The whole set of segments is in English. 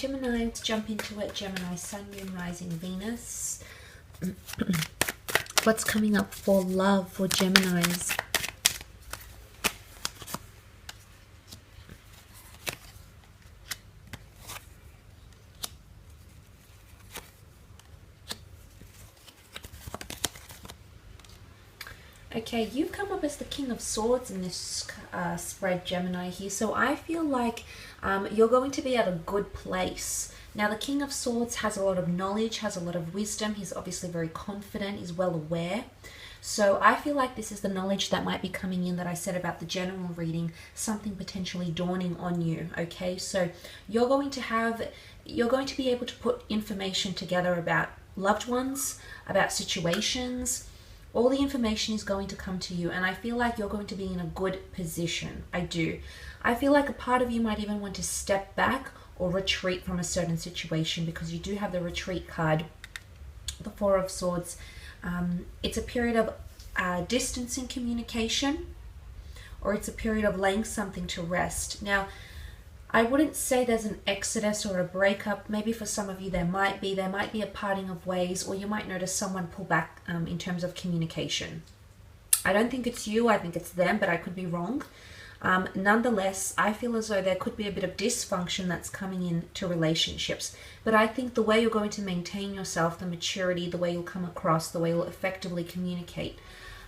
Gemini, let's jump into it. Gemini, Sun, Moon, Rising, Venus. What's coming up for love for Geminis? Okay, you've come up as the King of Swords in this spread, Gemini, here. So I feel like you're going to be at a good place. Now, the King of Swords has a lot of knowledge, has a lot of wisdom. He's obviously very confident. He's well aware. So I feel like this is the knowledge that might be coming in that I said about the general reading, something potentially dawning on you, okay? So you're going to be able to put information together about loved ones, about situations. All the information is going to come to you, and I feel like you're going to be in a good position. I do. I feel like a part of you might even want to step back or retreat from a certain situation, because you do have the retreat card, the Four of Swords. It's a period of distance in communication, or it's a period of laying something to rest. Now, I wouldn't say there's an exodus or a breakup. Maybe for some of you there might be a parting of ways, or you might notice someone pull back in terms of communication. I don't think it's you, I think it's them, but I could be wrong. Nonetheless, I feel as though there could be a bit of dysfunction that's coming into relationships. But I think the way you're going to maintain yourself, the maturity, the way you'll come across, the way you'll effectively communicate,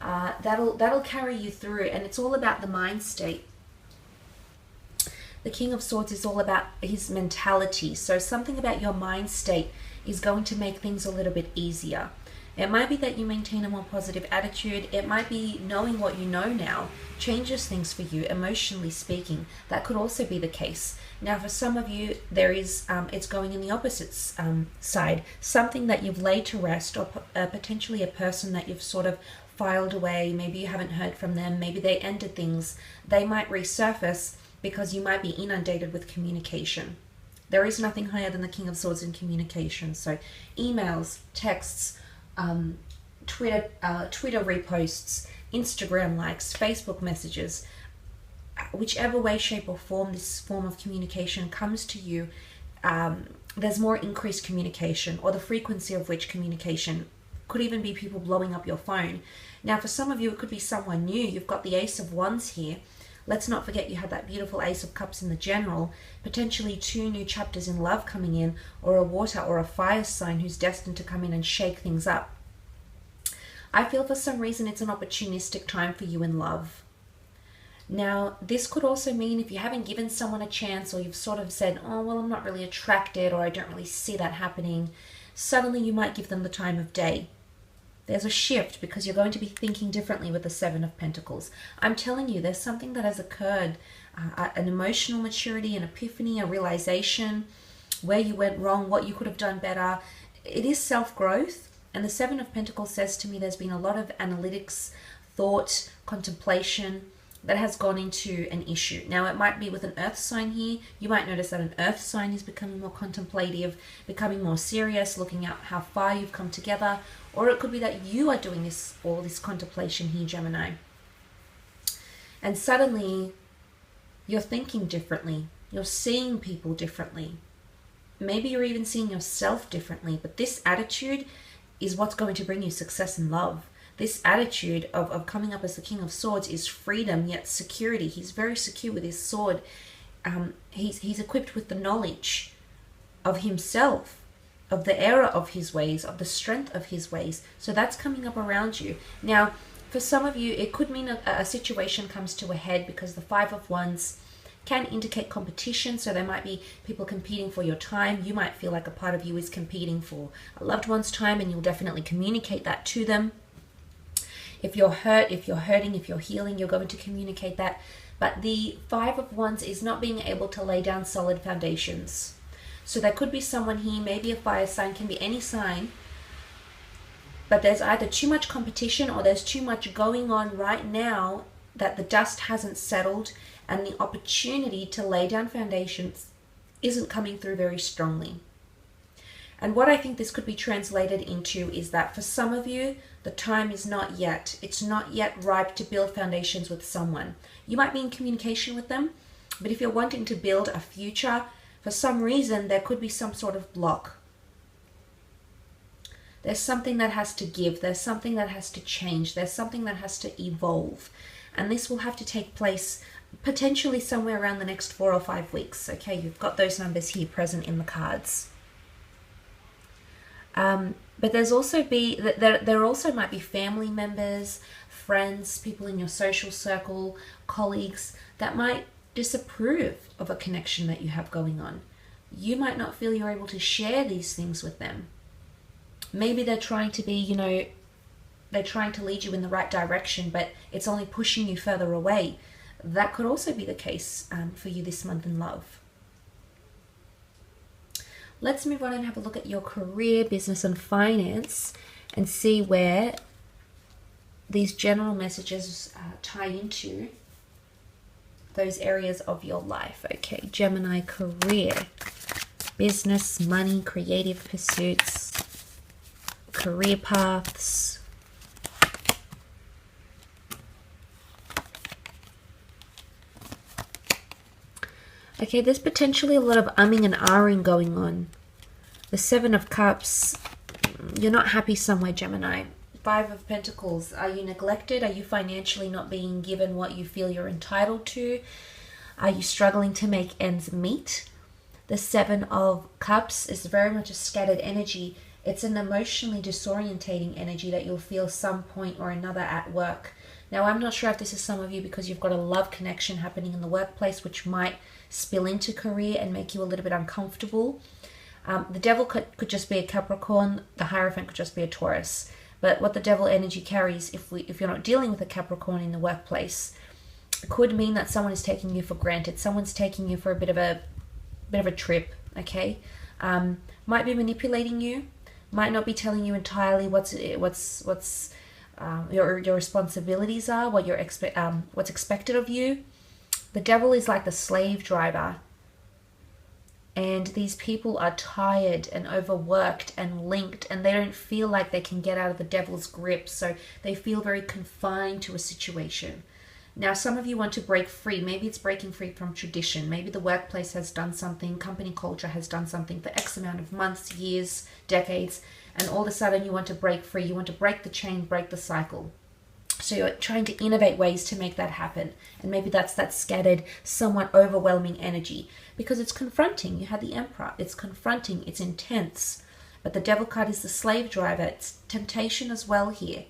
that'll carry you through. And it's all about the mind state. The King of Swords is all about his mentality. So something about your mind state is going to make things a little bit easier. It might be that you maintain a more positive attitude. It might be knowing what you know now changes things for you, emotionally speaking. That could also be the case. Now, for some of you, there is it's going in the opposite side. Something that you've laid to rest, or potentially a person that you've sort of filed away. Maybe you haven't heard from them. Maybe they ended things. They might resurface because you might be inundated with communication. There is nothing higher than the King of Swords in communication. So emails, texts, Twitter reposts, Instagram likes, Facebook messages, whichever way, shape or form this form of communication comes to you, there's more increased communication, or the frequency of which communication could even be people blowing up your phone. Now, for some of you, it could be someone new. You've got the Ace of Wands here. Let's not forget you had that beautiful Ace of Cups in the general, potentially 2 new chapters in love coming in, or a water or a fire sign who's destined to come in and shake things up. I feel for some reason it's an opportunistic time for you in love. Now, this could also mean if you haven't given someone a chance, or you've sort of said, oh, well, I'm not really attracted, or I don't really see that happening, suddenly you might give them the time of day. There's a shift because you're going to be thinking differently with the Seven of Pentacles. I'm telling you, there's something that has occurred, an emotional maturity, an epiphany, a realization, where you went wrong, what you could have done better. It is self-growth, and the Seven of Pentacles says to me there's been a lot of analytics, thought, contemplation that has gone into an issue. Now, it might be with an earth sign here. You might notice that an earth sign is becoming more contemplative, becoming more serious, looking at how far you've come together. Or it could be that you are doing all this contemplation here, Gemini. And suddenly, you're thinking differently. You're seeing people differently. Maybe you're even seeing yourself differently. But this attitude is what's going to bring you success in love. This attitude of coming up as the King of Swords is freedom, yet security. He's very secure with his sword. He's equipped with the knowledge of himself, of the error of his ways, of the strength of his ways. So that's coming up around you. Now, for some of you, it could mean a situation comes to a head, because the Five of Wands can indicate competition. So there might be people competing for your time. You might feel like a part of you is competing for a loved one's time, and you'll definitely communicate that to them. If you're hurt, if you're hurting, if you're healing, you're going to communicate that. But the Five of Wands is not being able to lay down solid foundations. So there could be someone here, maybe a fire sign, can be any sign, but there's either too much competition, or there's too much going on right now that the dust hasn't settled, and the opportunity to lay down foundations isn't coming through very strongly. And what I think this could be translated into is that for some of you, the time is not yet. It's not yet ripe to build foundations with someone. You might be in communication with them, but if you're wanting to build a future, For some reason, there could be some sort of block. There's something that has to give. There's something that has to change. There's something that has to evolve. And this will have to take place potentially somewhere around the next 4 or 5 weeks. Okay, you've got those numbers here present in the cards. But there's also there also might be family members, friends, people in your social circle, colleagues that might disapprove of a connection that you have going on. You might not feel you're able to share these things with them. Maybe they're trying to be, they're trying to lead you in the right direction, but it's only pushing you further away. That could also be the case for you this month in love. Let's move on and have a look at your career, business, and finance and see where these general messages tie into those areas of your life. Okay, Gemini, career, business, money, creative pursuits, career paths. Okay, there's potentially a lot of umming and ahhing going on. The Seven of Cups, you're not happy somewhere, Gemini. Five of Pentacles, are you neglected? Are you financially not being given what you feel you're entitled to? Are you struggling to make ends meet? The Seven of Cups is very much a scattered energy. It's an emotionally disorientating energy that you'll feel some point or another at work. Now, I'm not sure if this is some of you because you've got a love connection happening in the workplace, which might spill into career and make you a little bit uncomfortable. The Devil could just be a Capricorn. The Hierophant could just be a Taurus. But what the Devil energy carries, if you're not dealing with a Capricorn in the workplace, could mean that someone is taking you for granted. Someone's taking you for a bit of a trip. Okay, might be manipulating you. Might not be telling you entirely what's your responsibilities are, what's expected of you. The Devil is like the slave driver, and these people are tired and overworked and linked, and they don't feel like they can get out of the Devil's grip, so they feel very confined to a situation. Now, some of you want to break free. Maybe it's breaking free from tradition. Maybe the workplace has done something, company culture has done something for X amount of months, years, decades, and all of a sudden you want to break free. You want to break the chain, break the cycle. So you're trying to innovate ways to make that happen. And maybe that's that scattered, somewhat overwhelming energy. Because it's confronting. You had the Emperor. It's confronting. It's intense. But the Devil card is the slave driver. It's temptation as well here.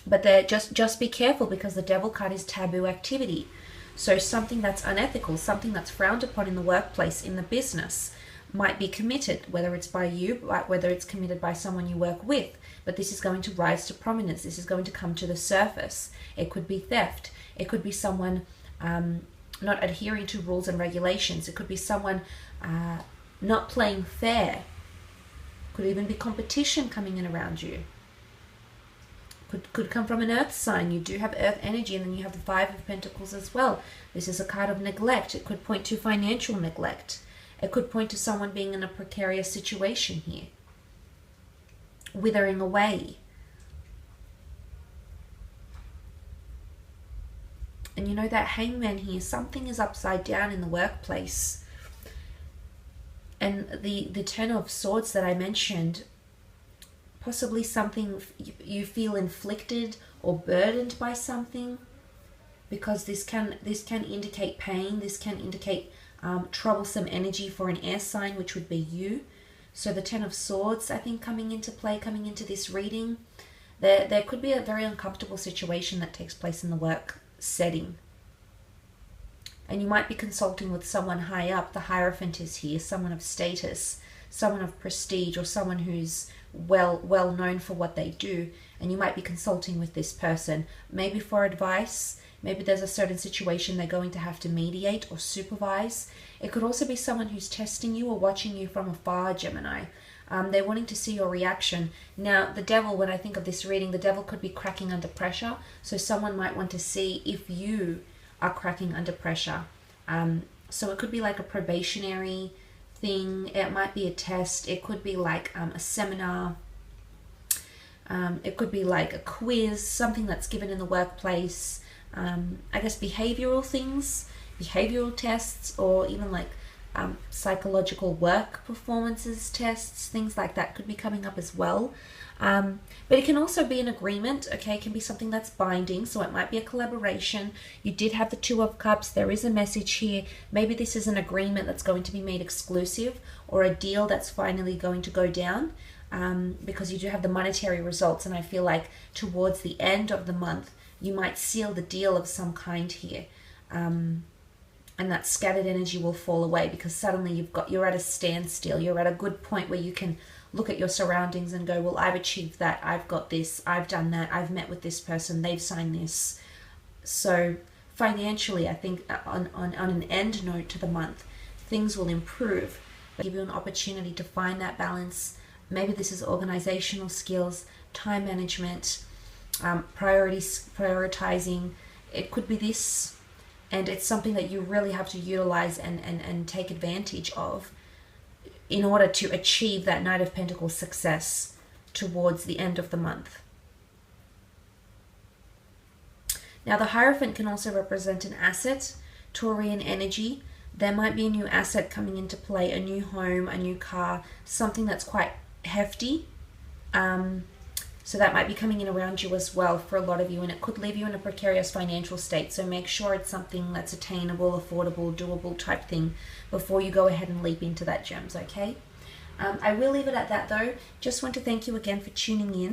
But just be careful, because the Devil card is taboo activity. So something that's unethical, something that's frowned upon in the workplace, in the business, might be committed, whether it's by you, whether it's committed by someone you work with. But this is going to rise to prominence. This is going to come to the surface. It could be theft. It could be someone not adhering to rules and regulations. It could be someone not playing fair. Could even be competition coming in around you. Could come from an earth sign. You do have earth energy, and then you have the Five of Pentacles as well. This is a card of neglect. It could point to financial neglect. It could point to someone being in a precarious situation here. Withering away. And you know that Hangman here, something is upside down in the workplace. And the Ten of Swords that I mentioned, possibly something you feel inflicted or burdened by something, because this can indicate pain. This can indicate troublesome energy for an air sign, which would be you. So the Ten of Swords, I think, coming into play, coming into this reading, there could be a very uncomfortable situation that takes place in the work setting. And you might be consulting with someone high up. The Hierophant is here, someone of status, someone of prestige, or someone who's well known for what they do. And you might be consulting with this person, maybe for advice. Maybe there's a certain situation they're going to have to mediate or supervise. It could also be someone who's testing you or watching you from afar, Gemini. They're wanting to see your reaction. Now, the Devil, when I think of this reading, the Devil could be cracking under pressure. So someone might want to see if you are cracking under pressure. So it could be like a probationary thing. It might be a test. It could be like a seminar. It could be like a quiz, something that's given in the workplace. I guess behavioral things. behavioral tests, or even like psychological work performances tests, things like that could be coming up as well. But it can also be an agreement, okay? It can be something that's binding, so it might be a collaboration. You did have the Two of Cups. There is a message here. Maybe this is an agreement that's going to be made exclusive, or a deal that's finally going to go down, because you do have the monetary results, and I feel like towards the end of the month, you might seal the deal of some kind here. And that scattered energy will fall away, because suddenly you're at a standstill. You're at a good point where you can look at your surroundings and go, well, I've achieved that, I've got this, I've done that, I've met with this person, they've signed this. So financially, I think on an end note to the month, things will improve. But give you an opportunity to find that balance. Maybe this is organizational skills, time management, prioritizing. It could be this. And it's something that you really have to utilize and take advantage of in order to achieve that Knight of Pentacles success towards the end of the month. Now, the Hierophant can also represent an asset, Taurian energy. There might be a new asset coming into play, a new home, a new car, something that's quite hefty. So that might be coming in around you as well for a lot of you, and it could leave you in a precarious financial state. So make sure it's something that's attainable, affordable, doable type thing before you go ahead and leap into that, gems, okay? I will leave it at that though. Just want to thank you again for tuning in.